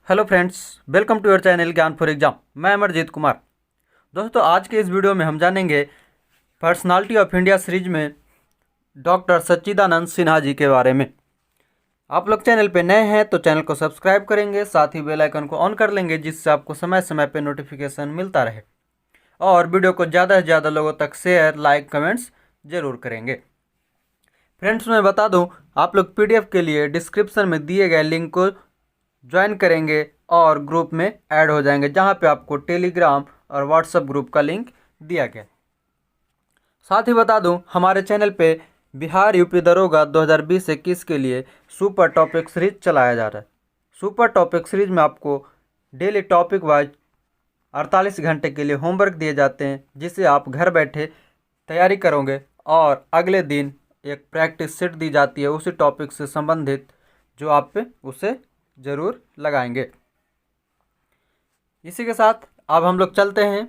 Hello friends, welcome to your channel Gyan for exam. मैं अमरजीत कुमार। दोस्तों, आज के इस वीडियो में हम जानेंगे पर्सनालिटी ऑफ इंडिया सीरीज में डॉक्टर सच्चिदानंद सिन्हा जी के बारे में। आप लोग चैनल पे नए हैं तो चैनल को सब्सक्राइब करेंगे, साथ ही बेल आइकन को ऑन कर लेंगे जिससे आपको समय समय पे नोटिफिकेशन मिलता रहे। और वीडियो को ज़्यादा से ज़्यादा लोगों तक शेयर, लाइक, कमेंट्स जरूर करेंगे। फ्रेंड्स, मैं बता दूं, आप लोग पीडीएफ के लिए डिस्क्रिप्शन में दिए गए लिंक को ज्वाइन करेंगे और ग्रुप में ऐड हो जाएंगे, जहां पे आपको टेलीग्राम और व्हाट्सएप ग्रुप का लिंक दिया गया। साथ ही बता दूं, हमारे चैनल पे बिहार यूपी दरोगा 2020-21 के लिए सुपर टॉपिक सीरीज चलाया जा रहा है। सुपर टॉपिक सीरीज में आपको डेली टॉपिक वाइज 48 घंटे के लिए होमवर्क दिए जाते हैं, जिसे आप घर बैठे तैयारी करोगे और अगले दिन एक प्रैक्टिस सेट दी जाती है उसी टॉपिक से संबंधित, जो आप पे उसे ज़रूर लगाएंगे। इसी के साथ अब हम लोग चलते हैं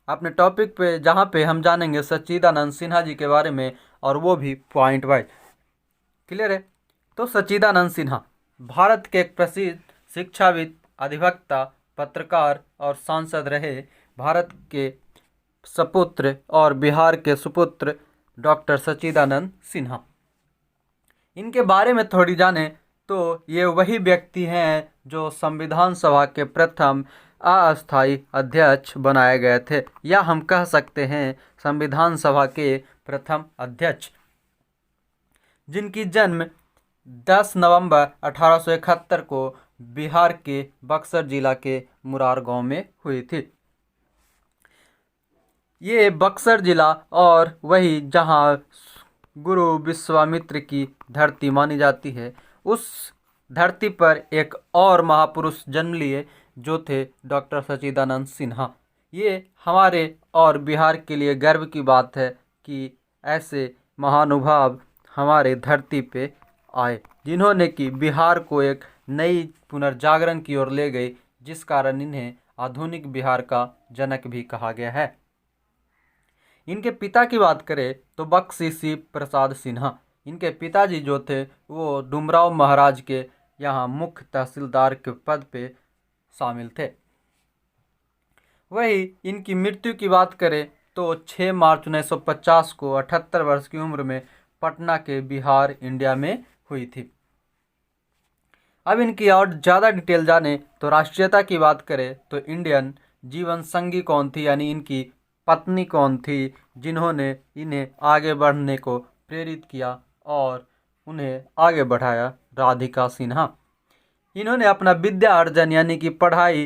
अपने टॉपिक पे, जहाँ पे हम जानेंगे सच्चिदानंद सिन्हा जी के बारे में, और वो भी पॉइंट वाइज। क्लियर है? तो सच्चिदानंद सिन्हा भारत के एक प्रसिद्ध शिक्षाविद, अधिवक्ता, पत्रकार और सांसद रहे। भारत के सपुत्र और बिहार के सुपुत्र डॉक्टर सच्चिदानंद सिन्हा। इनके बारे में थोड़ी जाने तो ये वही व्यक्ति हैं जो संविधान सभा के प्रथम अस्थायी अध्यक्ष बनाए गए थे, या हम कह सकते हैं संविधान सभा के प्रथम अध्यक्ष, जिनकी जन्म 10 नवंबर 1871 को बिहार के बक्सर जिला के मुरार गांव में हुई थी। ये बक्सर जिला और वही जहां गुरु विश्वामित्र की धरती मानी जाती है, उस धरती पर एक और महापुरुष जन्म लिए जो थे डॉक्टर सच्चिदानंद सिन्हा। ये हमारे और बिहार के लिए गर्व की बात है कि ऐसे महानुभाव हमारे धरती पे आए, जिन्होंने कि बिहार को एक नई पुनर्जागरण की ओर ले गए, जिस कारण इन्हें आधुनिक बिहार का जनक भी कहा गया है। इनके पिता की बात करें तो बख्शी शिव प्रसाद सिन्हा। इनके पिताजी जो थे वो डुमराव महाराज के यहाँ मुख्य तहसीलदार के पद पे शामिल थे। वही इनकी मृत्यु की बात करें तो 6 मार्च 1950 को 78 वर्ष की उम्र में पटना के बिहार, इंडिया में हुई थी। अब इनकी और ज़्यादा डिटेल जाने तो राष्ट्रीयता की बात करें तो इंडियन। जीवन संगी कौन थी, यानी इनकी पत्नी कौन थी जिन्होंने इन्हें आगे बढ़ने को प्रेरित किया और उन्हें आगे बढ़ाया? राधिका सिन्हा। इन्होंने अपना विद्या अर्जन यानी कि पढ़ाई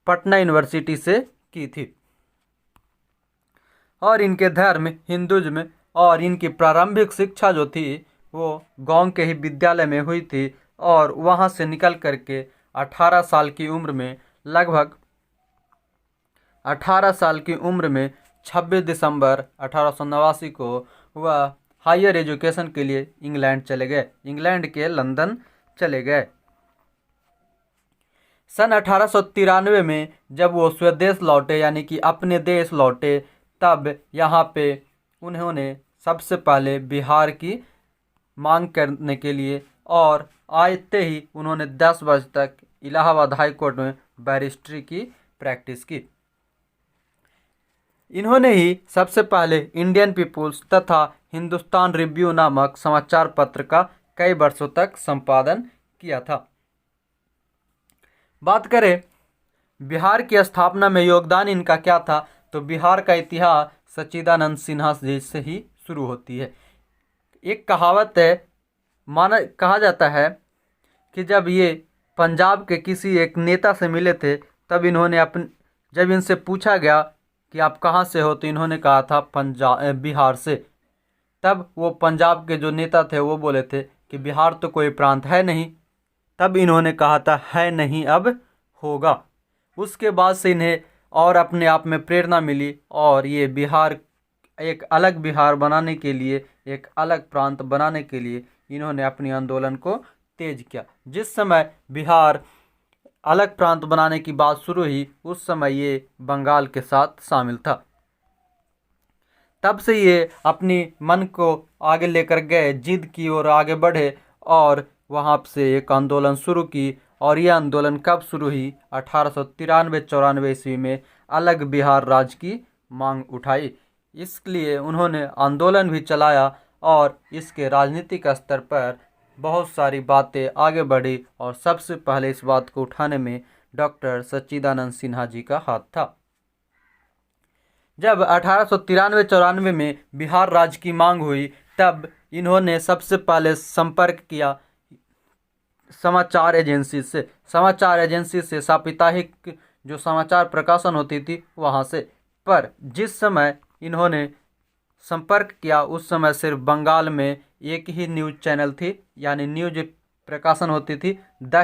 पटना यूनिवर्सिटी से की थी, और इनके धर्म हिंदुज्म, और इनकी प्रारंभिक शिक्षा जो थी वो गांव के ही विद्यालय में हुई थी, और वहां से निकल करके 18 साल की उम्र में, लगभग 18 साल की उम्र में 26 दिसंबर 1889 को वह हायर एजुकेशन के लिए इंग्लैंड चले गए। इंग्लैंड के लंदन चले गए। सन 1893 में जब वो स्वदेश लौटे, यानी कि अपने देश लौटे, तब यहाँ पे उन्होंने सबसे पहले बिहार की मांग करने के लिए, और आते ही उन्होंने 10 वर्ष तक इलाहाबाद हाई कोर्ट में बैरिस्ट्री की प्रैक्टिस की। इन्होंने ही सबसे पहले इंडियन पीपुल्स तथा हिंदुस्तान रिव्यू नामक समाचार पत्र का कई वर्षों तक संपादन किया था। बात करें बिहार की स्थापना में योगदान इनका क्या था, तो बिहार का इतिहास सच्चिदानंद सिन्हा जी से ही शुरू होती है। एक कहावत है, कहा जाता है कि जब ये पंजाब के किसी एक नेता से मिले थे, तब इन्होंने जब इनसे पूछा गया कि आप कहाँ से हो, तो इन्होंने कहा था बिहार से। तब वो पंजाब के जो नेता थे वो बोले थे कि बिहार तो कोई प्रांत है नहीं। तब इन्होंने कहा था है नहीं अब होगा। उसके बाद से इन्हें और अपने आप में प्रेरणा मिली, और ये बिहार एक अलग बिहार बनाने के लिए, एक अलग प्रांत बनाने के लिए इन्होंने अपनी आंदोलन को तेज किया। जिस समय बिहार अलग प्रांत बनाने की बात शुरू हुई, उस समय ये बंगाल के साथ शामिल था। तब से ये अपनी मन को आगे लेकर गए, जिद की ओर आगे बढ़े, और वहाँ से एक आंदोलन शुरू की, और यह आंदोलन कब शुरू हुई? 1893-94 ईस्वी में अलग बिहार राज्य की मांग उठाई। इसलिए उन्होंने आंदोलन भी चलाया और इसके राजनीतिक स्तर पर बहुत सारी बातें आगे बढ़ी और सबसे पहले इस बात को उठाने में डॉक्टर सच्चिदानंद सिन्हा जी का हाथ था। जब 1893-94 में बिहार राज्य की मांग हुई तब इन्होंने सबसे पहले संपर्क किया समाचार एजेंसी से साप्ताहिक जो समाचार प्रकाशन होती थी वहाँ से। पर जिस समय इन्होंने संपर्क किया उस समय सिर्फ बंगाल में एक ही न्यूज़ चैनल थी, यानी न्यूज़ प्रकाशन होती थी द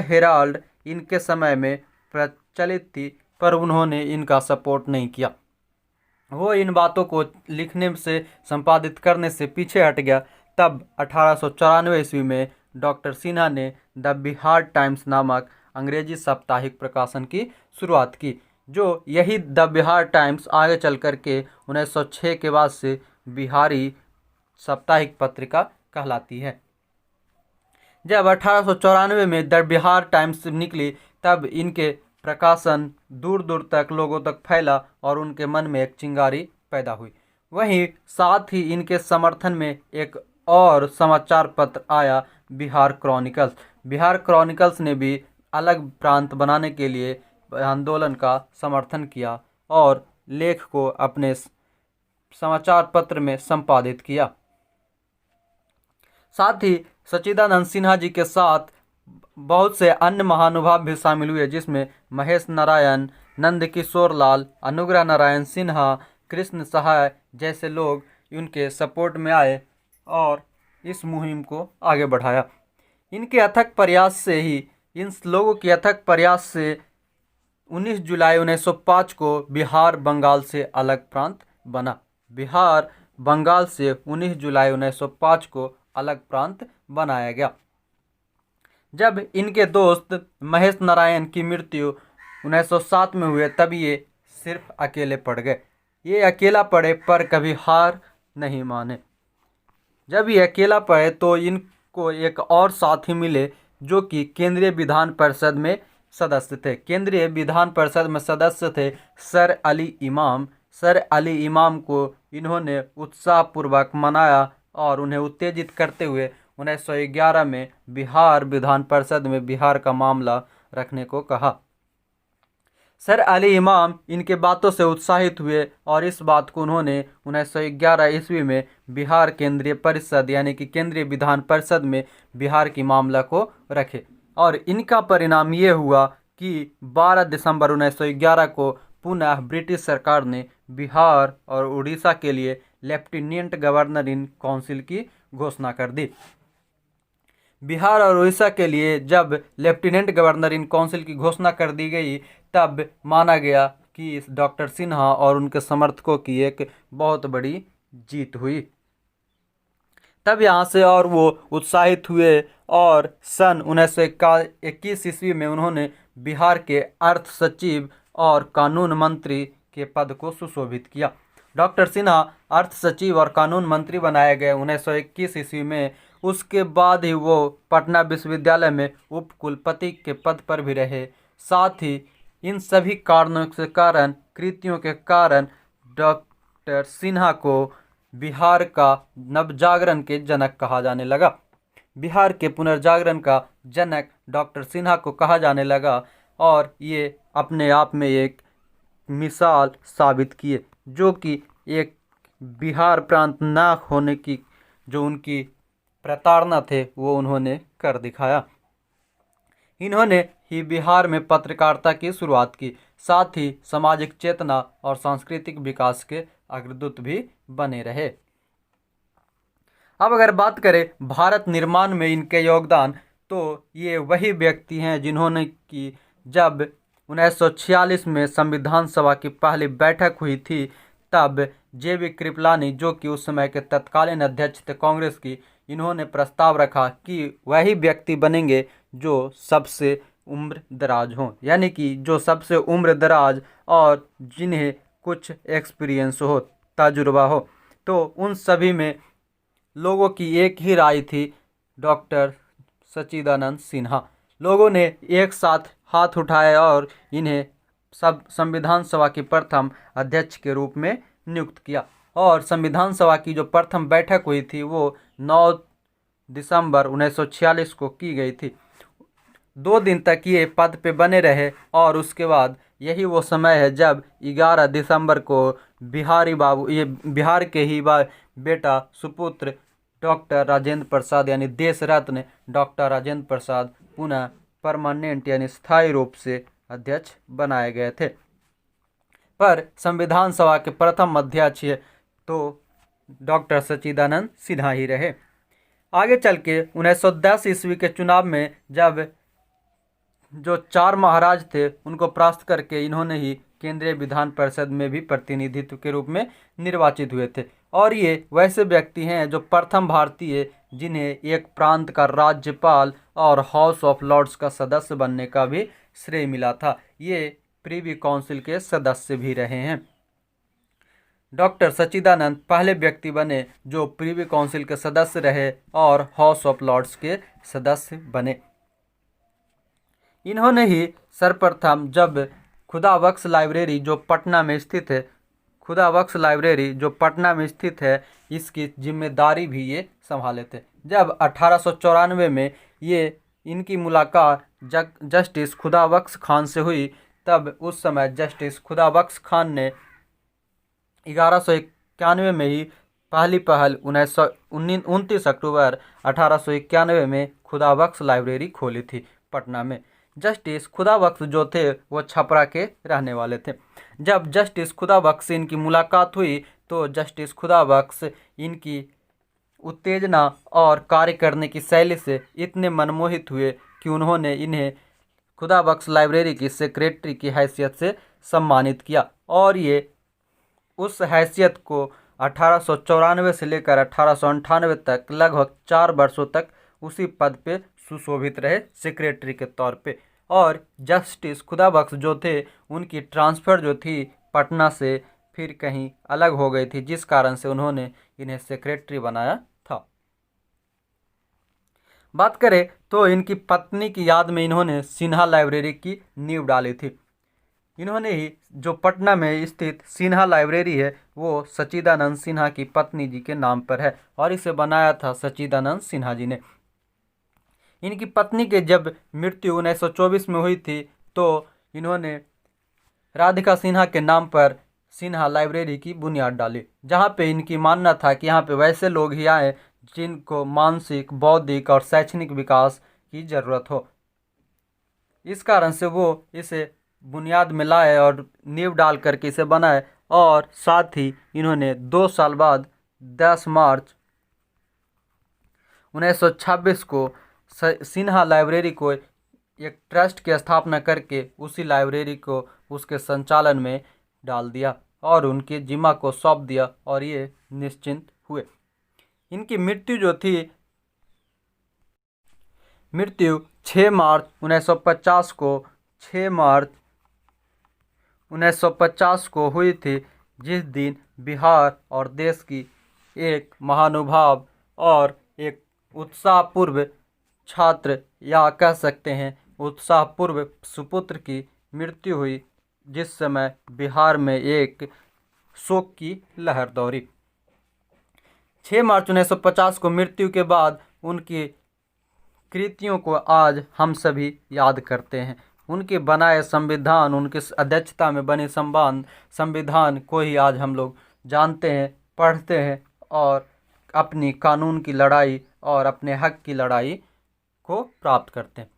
हेराल्ड इनके समय में प्रचलित थी, पर उन्होंने इनका सपोर्ट नहीं किया। वो इन बातों को लिखने से संपादित करने से पीछे हट गया। तब 1894 ईस्वी में डॉक्टर सिन्हा ने द बिहार टाइम्स नामक अंग्रेजी साप्ताहिक प्रकाशन की शुरुआत की, जो यही द बिहार टाइम्स आगे चल कर के 1906 के बाद से बिहारी साप्ताहिक पत्रिका कहलाती है। जब 1894 में द बिहार टाइम्स निकली तब इनके प्रकाशन दूर दूर तक लोगों तक फैला और उनके मन में एक चिंगारी पैदा हुई। वहीं साथ ही इनके समर्थन में एक और समाचार पत्र आया, बिहार क्रॉनिकल्स ने भी अलग प्रांत बनाने के लिए आंदोलन का समर्थन किया और लेख को अपने समाचार पत्र में संपादित किया। साथ ही सच्चिदानंद सिन्हा जी के साथ बहुत से अन्य महानुभाव भी शामिल हुए, जिसमें महेश नारायण, नंदकिशोर लाल, अनुग्रह नारायण सिन्हा, कृष्ण सहाय जैसे लोग उनके सपोर्ट में आए और इस मुहिम को आगे बढ़ाया। इनके अथक प्रयास से 19 जुलाई 1905 को बिहार बंगाल से अलग प्रांत बना। बिहार बंगाल से 19 जुलाई 1905 को अलग प्रांत बनाया गया। जब इनके दोस्त महेश नारायण की मृत्यु 1907 में हुए तब ये सिर्फ अकेले पड़ गए। ये अकेला पड़े पर कभी हार नहीं माने। जब ये अकेला पड़े तो इनको एक और साथी मिले जो कि केंद्रीय विधान परिषद में सदस्य थे, सर अली इमाम को इन्होंने उत्साहपूर्वक मनाया और उन्हें उत्तेजित करते हुए 1911 में बिहार विधान परिषद में बिहार का मामला रखने को कहा। सर अली इमाम इनके बातों से उत्साहित हुए और इस बात को उन्होंने 1911 ईस्वी में बिहार केंद्रीय परिषद यानी कि केंद्रीय विधान परिषद में बिहार की मामला को रखे और इनका परिणाम ये हुआ कि 12 दिसंबर 1911 को पुनः ब्रिटिश सरकार ने बिहार और उड़ीसा के लिए लेफ्टिनेंट गवर्नर इन काउंसिल की घोषणा कर दी। बिहार और उड़ीसा के लिए जब लेफ्टिनेंट गवर्नर इन काउंसिल की घोषणा कर दी गई तब माना गया कि डॉक्टर सिन्हा और उनके समर्थकों की एक बहुत बड़ी जीत हुई। तब यहाँ से और वो उत्साहित हुए और सन 1921 ईस्वी में उन्होंने बिहार के अर्थ सचिव और कानून मंत्री के पद को सुशोभित किया। डॉक्टर सिन्हा अर्थ सचिव और कानून मंत्री बनाए गए 1921 ईस्वी में। उसके बाद ही वो पटना विश्वविद्यालय में उप कुलपति के पद पर भी रहे। साथ ही इन सभी कृतियों के कारण डॉक्टर सिन्हा को बिहार का नवजागरण के जनक कहा जाने लगा। बिहार के पुनर्जागरण का जनक डॉक्टर सिन्हा को कहा जाने लगा और ये अपने आप में एक मिसाल साबित किए, जो कि एक बिहार प्रांत ना होने की जो उनकी प्रताड़ना थे वो उन्होंने कर दिखाया। इन्होंने ही बिहार में पत्रकारिता की शुरुआत की, साथ ही सामाजिक चेतना और सांस्कृतिक विकास के अग्रदूत भी बने रहे। अब अगर बात करें भारत निर्माण में इनके योगदान, तो ये वही व्यक्ति हैं जिन्होंने कि जब 1946 में संविधान सभा की पहली बैठक हुई थी तब JB कृपलानी, जो कि उस समय के तत्कालीन अध्यक्ष थे कांग्रेस की, इन्होंने प्रस्ताव रखा कि वही व्यक्ति बनेंगे जो सबसे उम्र दराज हों, यानी कि जो सबसे उम्र दराज और जिन्हें कुछ एक्सपीरियंस हो, तजुर्बा हो। तो उन सभी में लोगों की एक ही राय थी, डॉक्टर सच्चिदानंद सिन्हा। लोगों ने एक साथ हाथ उठाए और इन्हें सब संविधान सभा की प्रथम अध्यक्ष के रूप में नियुक्त किया। और संविधान सभा की जो प्रथम बैठक हुई थी वो 9 दिसंबर 1946 को की गई थी। 2 दिन तक ये पद पे बने रहे और उसके बाद यही वो समय है जब 11 दिसंबर को बिहार के ही बेटा सुपुत्र डॉक्टर राजेंद्र प्रसाद यानी देश रत्न डॉक्टर राजेंद्र प्रसाद पुनः परमानेंट यानी स्थायी रूप से अध्यक्ष बनाए गए थे। पर संविधान सभा के प्रथम अध्यक्ष तो डॉक्टर सच्चिदानंद सिन्हा ही रहे। आगे चल के 1910 ईस्वी के चुनाव में जब जो 4 महाराज थे उनको परास्त करके इन्होंने ही केंद्रीय विधान परिषद में भी प्रतिनिधित्व के रूप में निर्वाचित हुए थे। और ये वैसे व्यक्ति हैं जो प्रथम भारतीय जिन्हें एक प्रांत का राज्यपाल और हाउस ऑफ लॉर्ड्स का सदस्य बनने का भी श्रेय मिला था। ये प्रीवी काउंसिल के सदस्य भी रहे हैं। डॉक्टर सच्चिदानंद पहले व्यक्ति बने जो प्रीवी काउंसिल के सदस्य रहे और हाउस ऑफ लॉर्ड्स के सदस्य बने। इन्होंने ही सर्वप्रथम जब खुदाबख्श लाइब्रेरी जो पटना में स्थित है इसकी जिम्मेदारी भी ये संभाले थे। जब 1894 में ये इनकी मुलाकात जस्टिस खुदाबख्श खान से हुई तब उस समय जस्टिस खुदाबख्श खान ने 1191 में ही पहली पहल 29 अक्टूबर 1891 में खुदाबख्श लाइब्रेरी खोली थी पटना में। जस्टिस खुदाबख्श जो थे वो छपरा के रहने वाले थे। जब जस्टिस खुदाबख्श से इनकी मुलाकात हुई तो जस्टिस खुदाबख्श इनकी उत्तेजना और कार्य करने की शैली से इतने मनमोहित हुए कि उन्होंने इन्हें खुदाबख्श लाइब्रेरी की सेक्रेटरी की हैसियत से सम्मानित किया। और ये उस हैसियत को 1894 से लेकर 1898 तक लगभग 4 वर्षों तक उसी पद पे सुशोभित रहे सेक्रेटरी के तौर पे। और जस्टिस खुदाबख्श जो थे उनकी ट्रांसफ़र जो थी पटना से फिर कहीं अलग हो गई थी जिस कारण से उन्होंने इन्हें सेक्रेटरी बनाया था। बात करें तो इनकी पत्नी की याद में इन्होंने सिन्हा लाइब्रेरी की नींव डाली थी। इन्होंने ही जो पटना में स्थित सिन्हा लाइब्रेरी है वो सच्चिदानंद सिन्हा की पत्नी जी के नाम पर है और इसे बनाया था सच्चिदानंद सिन्हा जी ने। इनकी पत्नी के जब मृत्यु 1924 में हुई थी तो इन्होंने राधिका सिन्हा के नाम पर सिन्हा लाइब्रेरी की बुनियाद डाली, जहाँ पे इनकी मानना था कि यहाँ पे वैसे लोग ही आए जिनको मानसिक, बौद्धिक और शैक्षणिक विकास की ज़रूरत हो। इस कारण से वो इसे बुनियाद में लाए और नींव डाल करके इसे बनाए। और साथ ही इन्होंने 2 साल बाद 10 मार्च 1926 को सिन्हा लाइब्रेरी को एक ट्रस्ट की स्थापना करके उसी लाइब्रेरी को उसके संचालन में डाल दिया और उनके जिम्मा को सौंप दिया और ये निश्चिंत हुए। इनकी मृत्यु 6 मार्च 1950 को हुई थी, जिस दिन बिहार और देश की एक महानुभाव और एक उत्साहपूर्व छात्र या कह सकते हैं उत्साहपूर्व सुपुत्र की मृत्यु हुई, जिस समय बिहार में एक शोक की लहर दौड़ी। 6 मार्च 1950 को मृत्यु के बाद उनकी कृतियों को आज हम सभी याद करते हैं। उनके बनाए संविधान, उनके अध्यक्षता में बने संविधान को ही आज हम लोग जानते हैं, पढ़ते हैं और अपनी कानून की लड़ाई और अपने हक की लड़ाई को प्राप्त करते हैं।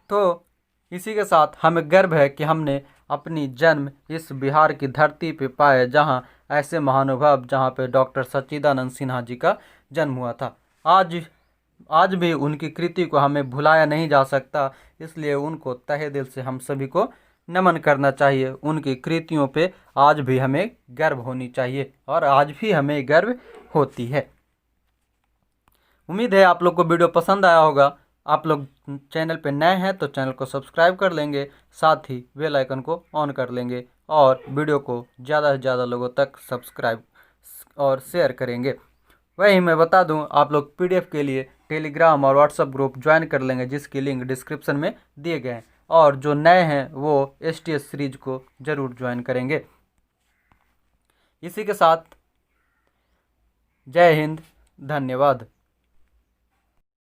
तो इसी के साथ हमें गर्व है कि हमने अपनी जन्म इस बिहार की धरती पे पाए जहां ऐसे महानुभाव, जहां पे डॉक्टर सच्चिदानंद सिन्हा जी का जन्म हुआ था। आज भी उनकी कृति को हमें भुलाया नहीं जा सकता, इसलिए उनको तहे दिल से हम सभी को नमन करना चाहिए। उनकी कृतियों पे आज भी हमें गर्व होनी चाहिए और आज भी हमें गर्व होती है। उम्मीद है आप लोग को वीडियो पसंद आया होगा। आप लोग चैनल पे नए हैं तो चैनल को सब्सक्राइब कर लेंगे, साथ ही बेल आइकन को ऑन कर लेंगे और वीडियो को ज़्यादा से ज़्यादा लोगों तक सब्सक्राइब और शेयर करेंगे। वही मैं बता दूं, आप लोग PDF के लिए टेलीग्राम और व्हाट्सएप ग्रुप ज्वाइन कर लेंगे, जिसकी लिंक डिस्क्रिप्शन में दिए गए हैं। और जो नए हैं वो STS सीरीज को ज़रूर ज्वाइन करेंगे। इसी के साथ जय हिंद, धन्यवाद।